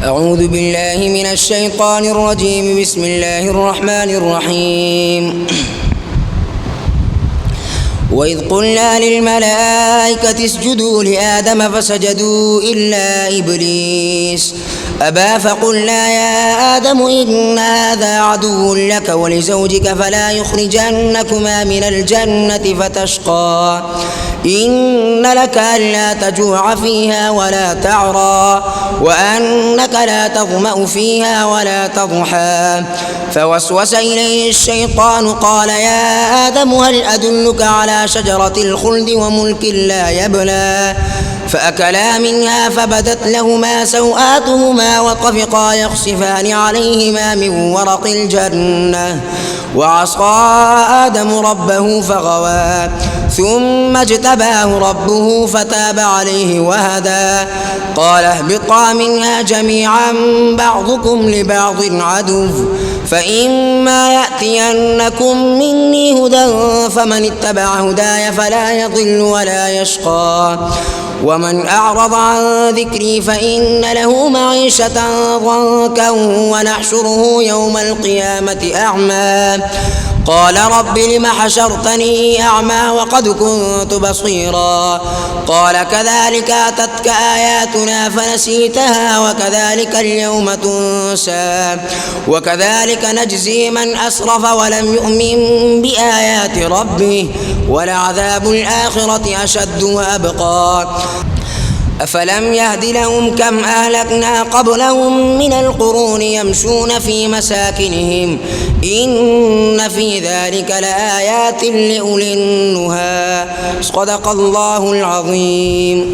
أعوذ بالله من الشيطان الرجيم. بسم الله الرحمن الرحيم. وإذ قلنا للملائكة اسجدوا لآدم فسجدوا إلا إبليس أبى فقلنا يا آدم إن هذا عدو لك ولزوجك فلا يخرجنكما من الجنة فتشقى إن لك ألا تجوع فيها ولا تعرى وأنك لا تظمأ فيها ولا تضحى فوسوس إليه الشيطان قال يا آدم هل أدلك على شجرة الخلد وملك لا يبلى فأكلا منها فبدت لهما سوآتهما وطفقا يخصفان عليهما من ورق الجنة وعصى آدم ربه فغوى ثم اجتباه ربه فتاب عليه وهدى قال اهبطا منها جميعا بعضكم لبعض عدو فإما يأتينكم مني هدى فمن اتبع هداي فلا يضل ولا يشقى ومن أعرض عن ذكري فإن له معيشة ضنكا ونحشره يوم القيامة أعمى قال رب لم حشرتني أعمى وقد كنت بصيرا قال كذلك أتتك آياتنا فنسيتها وكذلك اليوم تنسى وكذلك نجزي من أسرف ولم يؤمن بآيات ربه ولعذاب الآخرة أشد وأبقى أفلم يهد لهم كم أهلكنا قبلهم من القرون يمشون في مساكنهم إن في ذلك لآيات لأولي النهى صدق الله العظيم.